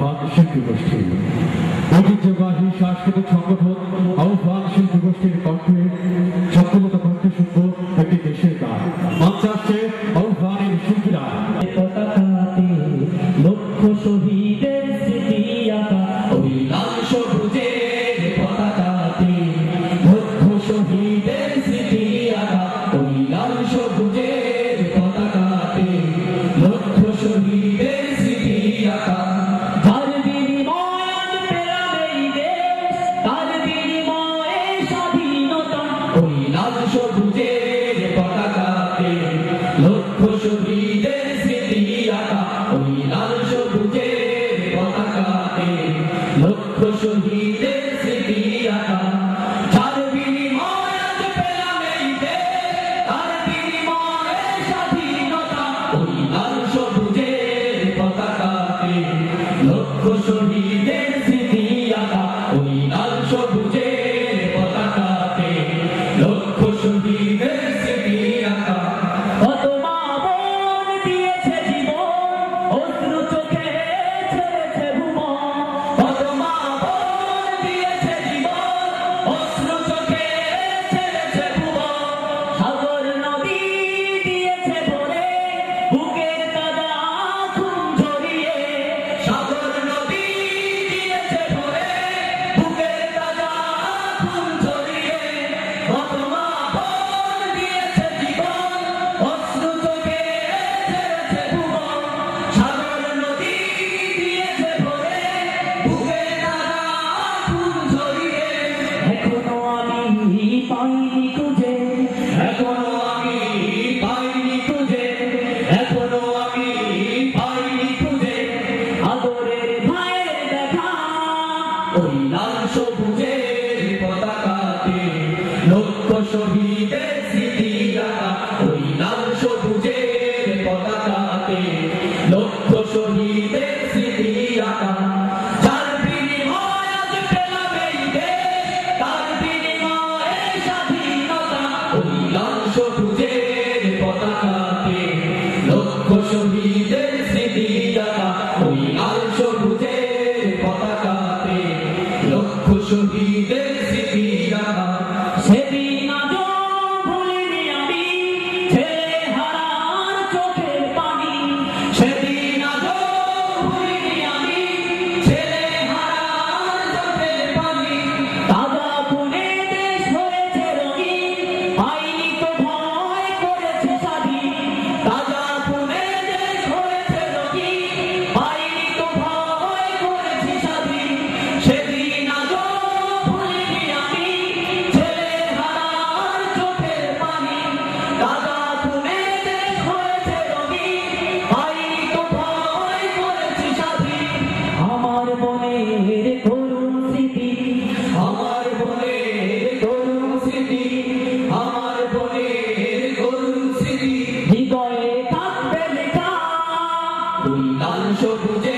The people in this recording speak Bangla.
আহ্বান শিল্পী গোষ্ঠী ঐতিহ্যবাহী সাংস্কৃতিক সংগঠন আহ্বান শিল্পী গোষ্ঠীর কণ্ঠে শব্দগত কণ্ঠে শুনবো একটি দেশের গান। মঞ্চে আসছে আহ্বানের শিল্পীরা। পতাকাতে লক্ষ শহীদের স্মৃতি আঁকা, ওই লাল সবুজের পতাকাতে লক্ষ শহীদের স্মৃতি আঁকা, ওই লাল সবুজের পতাকাতে লক্ষ শহীদের স্মৃতি আঁকা। তার বিনিময়ে আজ পেলাম এই দেশ, তার বিনিময়ে স্বাধীনতা, ওই লাল সবুজের পতাকাতে লক্ষ শহীদের স্মৃতি আঁকা, ওই লাল সবুজের পতাকাতে লক্ষ শহীদের স্মৃতি আঁকা। যার বিনিময়ে আজ পেলাম এই দেশ, তার বিনিময়ে স্বাধীনতা, ওই লাল সবুজের পতাকাতে লক্ষ শহীদের স্মৃতি আঁকা, ওই লাল সবুজের পতাকাতে লক্ষ শহীদের স্মৃতি আঁকা। কত মা বোন দিয়েছে জীবন, অশ্রু চোখে ছেড়েছে ভুবন, কত মা বোন দিয়েছে জীবন, অশ্রু চোখে ছেড়েছে ভুবন। সাগর নদী দিয়েছে ভরে বুকের তাজা খুন ঝরিয়ে, সাগর নদী দিয়েছে ভরে বুকের তাজা খুন ঝরিয়ে। কত মা বোন দিয়েছে জীবন, অশ্রু চোখে ছেড়েছে ভুবন, সাগর নদী দিয়েছে ভরে বুকের তাজা খুন ঝরিয়ে। এখনো আমি পাইনি খুঁজে, এখনো আমি পাইনি খুঁজে, এখনো আমি পাইনি খুঁজে আদরের ভাইয়ের দেখা, ওই লাল সবুজের পতাকাতে লক্ষ শহীদের স্মৃতি আঁকা, ওই লাল সবুজের পতাকাতে লক্ষ শহীদের স্মৃতি আঁকা। যার বিনিময়ে আজ পেলাম এই দেশ, তার বিনিময়ে স্বাধীনতা, ওই লাল সবুজের পতাকাতে লক্ষ শহীদের স্মৃতি আঁকা, ওই লাল সবুজের পতাকাতে লক্ষ শহীদের স্মৃতি আঁকা। সেদিন আজও ভুলিনি আমি ছেলে হারার চোখের পানি, সেদিন আজও ভুলিনি আমি ছেলে হারার চোখের পানি। তাজা খুনে দেশ হয়েছে রঙিন, পাইনি তো ভয় করেছে স্বাধীন, তাজা খুনে দেশ হয়েছে রঙিন, পাইনি তো ভয় করেছি স্বাধীন। সেদিন আজও ভুলিনি আমি ছেলে হারার চোখের পানি, তাজা খুনে দেশ হয়েছে রঙিন, পাইনি তো ভয় করেছি স্বাধীন। আমার মনের করুণ স্মৃতি, আমার মনের করুণ স্মৃতি, আমার মনের করুণ স্মৃতি হৃদয়ে থাকবে লেখা, ওই লাল সবুজে